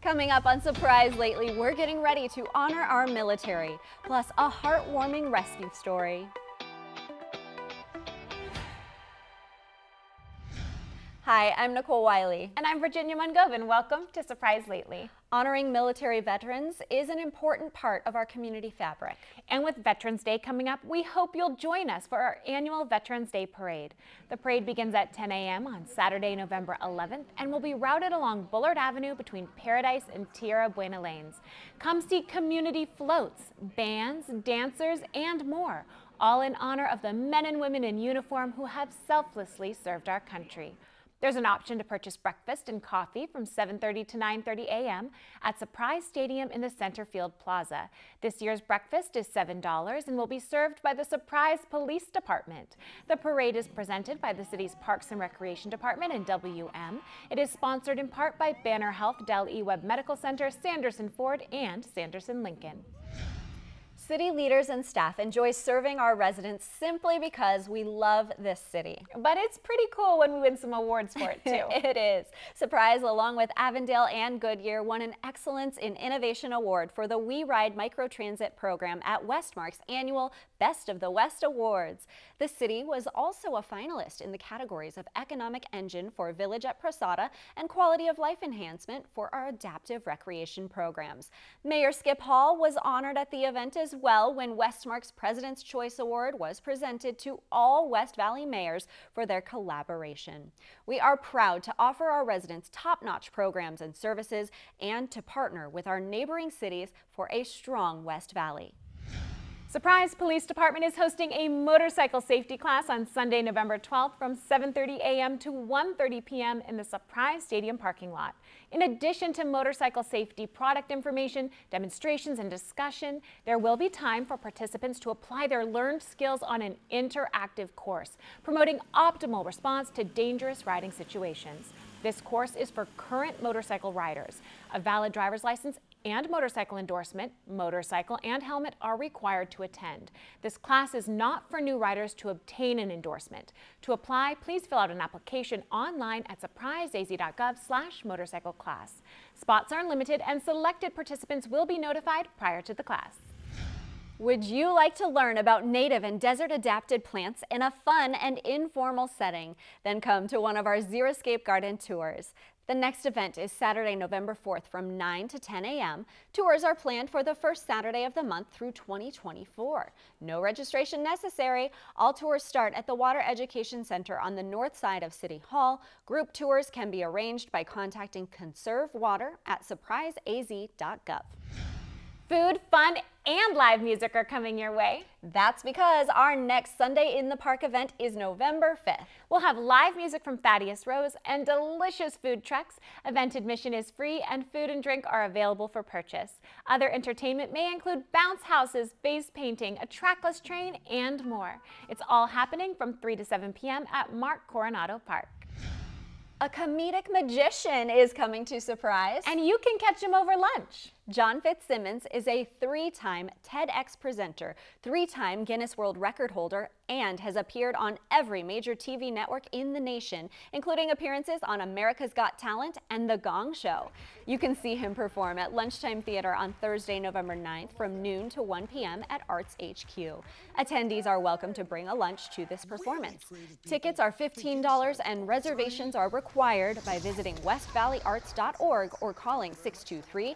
Coming up on Surprise Lately, we're getting ready to honor our military, plus a heartwarming rescue story. Hi, I'm Nicole Wiley. And I'm Virginia Mungovin. Welcome to Surprise Lately. Honoring military veterans is an important part of our community fabric. And with Veterans Day coming up, we hope you'll join us for our annual Veterans Day Parade. The parade begins at 10 a.m. on Saturday, November 11th, and will be routed along Bullard Avenue between Paradise and Tierra Buena lanes. Come see community floats, bands, dancers, and more, all in honor of the men and women in uniform who have selflessly served our country. There's an option to purchase breakfast and coffee from 7:30 to 9:30 a.m. at Surprise Stadium in the Centerfield Plaza. This year's breakfast is $7 and will be served by the Surprise Police Department. The parade is presented by the city's Parks and Recreation Department and WM. It is sponsored in part by Banner Health, Del E. Webb Medical Center, Sanderson Ford, and Sanderson Lincoln. City leaders and staff enjoy serving our residents simply because we love this city. But it's pretty cool when we win some awards for it, too. It is. Surprise, along with Avondale and Goodyear, won an Excellence in Innovation Award for the We Ride Microtransit program at Westmark's annual Best of the West Awards. The city was also a finalist in the categories of Economic Engine for Village at Prasada and Quality of Life Enhancement for our adaptive recreation programs. Mayor Skip Hall was honored at the event as well when Westmark's President's Choice Award was presented to all West Valley mayors for their collaboration. We are proud to offer our residents top-notch programs and services and to partner with our neighboring cities for a strong West Valley. Surprise Police Department is hosting a motorcycle safety class on Sunday, November 12th from 7:30 a.m. to 1:30 p.m. in the Surprise Stadium parking lot. In addition to motorcycle safety product information, demonstrations, and discussion, there will be time for participants to apply their learned skills on an interactive course, promoting optimal response to dangerous riding situations. This course is for current motorcycle riders. A valid driver's license and motorcycle endorsement, motorcycle and helmet are required to attend. This class is not for new riders to obtain an endorsement. To apply, please fill out an application online at surpriseaz.gov/motorcycle-class. Spots are limited and selected participants will be notified prior to the class. Would you like to learn about native and desert-adapted plants in a fun and informal setting? Then come to one of our Xeriscape Garden tours. The next event is Saturday, November 4th from 9 to 10 a.m. Tours are planned for the first Saturday of the month through 2024. No registration necessary. All tours start at the Water Education Center on the north side of City Hall. Group tours can be arranged by contacting Conserve Water at surpriseaz.gov. Food, fun, and live music are coming your way. That's because our next Sunday in the Park event is November 5th. We'll have live music from Thaddeus Rose and delicious food trucks. Event admission is free and food and drink are available for purchase. Other entertainment may include bounce houses, face painting, a trackless train, and more. It's all happening from 3 to 7 p.m. at Mark Coronado Park. A comedic magician is coming to Surprise. And you can catch him over lunch. John Fitzsimmons is a 3-time TEDx presenter, 3-time Guinness World Record holder, and has appeared on every major TV network in the nation, including appearances on America's Got Talent and The Gong Show. You can see him perform at Lunchtime Theater on Thursday, November 9th from noon to 1 p.m. at Arts HQ. Attendees are welcome to bring a lunch to this performance. Tickets are $15 and reservations are required by visiting westvalleyarts.org or calling 623-584-2626.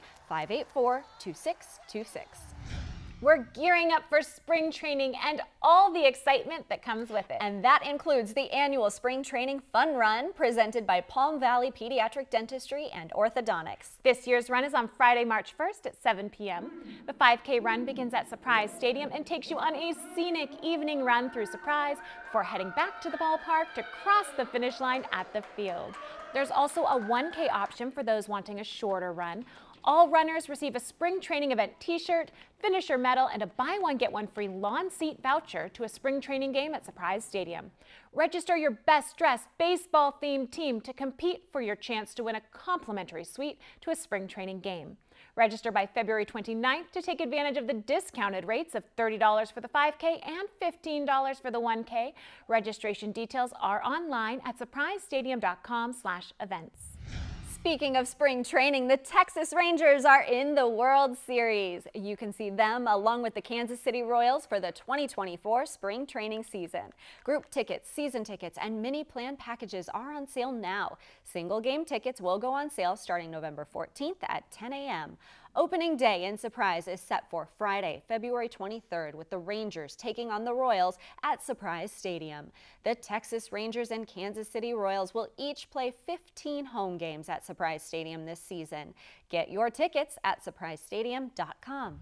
We're gearing up for spring training and all the excitement that comes with it. And that includes the annual Spring Training Fun Run presented by Palm Valley Pediatric Dentistry and Orthodontics. This year's run is on Friday, March 1st at 7 p.m. The 5K run begins at Surprise Stadium and takes you on a scenic evening run through Surprise before heading back to the ballpark to cross the finish line at the field. There's also a 1K option for those wanting a shorter run. All runners receive a spring training event t-shirt, finisher medal, and a buy one get one free lawn seat voucher to a spring training game at Surprise Stadium. Register your best dressed baseball themed team to compete for your chance to win a complimentary suite to a spring training game. Register by February 29th to take advantage of the discounted rates of $30 for the 5K and $15 for the 1K. Registration details are online at surprisestadium.com/events. Speaking of spring training, the Texas Rangers are in the World Series. You can see them along with the Kansas City Royals for the 2024 spring training season. Group tickets, season tickets, and mini plan packages are on sale now. Single game tickets will go on sale starting November 14th at 10 a.m. Opening day in Surprise is set for Friday, February 23rd, with the Rangers taking on the Royals at Surprise Stadium. The Texas Rangers and Kansas City Royals will each play 15 home games at Surprise Stadium this season. Get your tickets at surprisestadium.com.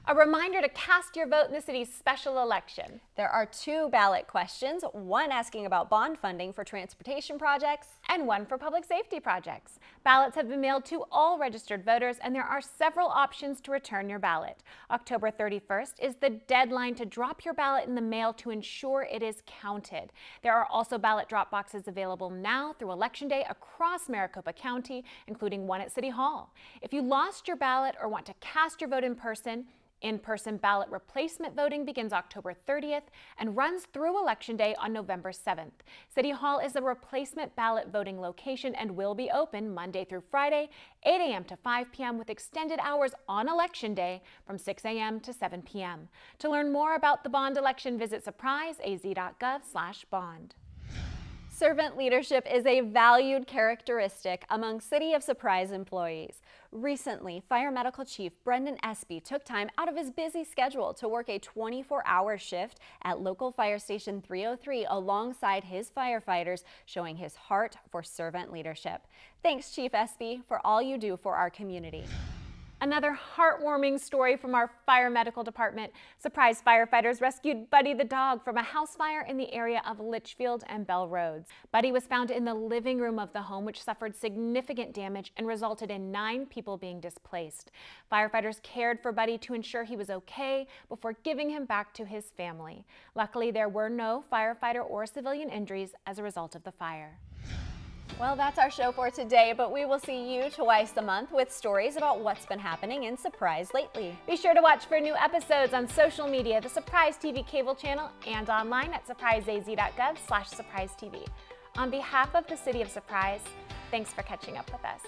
A reminder to cast your vote in the city's special election. There are 2 ballot questions, one asking about bond funding for transportation projects and one for public safety projects. Ballots have been mailed to all registered voters, and there are several options to return your ballot. October 31st is the deadline to drop your ballot in the mail to ensure it is counted. There are also ballot drop boxes available now through Election Day across Maricopa County, including one at City Hall. If you lost your ballot or want to cast your vote in-person ballot replacement voting begins October 30th and runs through Election Day on November 7th. City Hall is a replacement ballot voting location and will be open Monday through Friday, 8 a.m. to 5 p.m. with extended hours on Election Day from 6 a.m. to 7 p.m. To learn more about the bond election, visit surpriseaz.gov/bond. Servant leadership is a valued characteristic among City of Surprise employees. Recently, Fire Medical Chief Brendan Espy took time out of his busy schedule to work a 24-hour shift at local Fire Station 303 alongside his firefighters, showing his heart for servant leadership. Thanks, Chief Espy, for all you do for our community. Another heartwarming story from our fire medical department. Surprise firefighters rescued Buddy the dog from a house fire in the area of Litchfield and Bell Roads. Buddy was found in the living room of the home, which suffered significant damage and resulted in 9 people being displaced. Firefighters cared for Buddy to ensure he was okay before giving him back to his family. Luckily, there were no firefighter or civilian injuries as a result of the fire. Well, that's our show for today, but we will see you twice a month with stories about what's been happening in Surprise lately. Be sure to watch for new episodes on social media, the Surprise TV cable channel, and online at surpriseaz.gov/surprisetv. On behalf of the City of Surprise, thanks for catching up with us.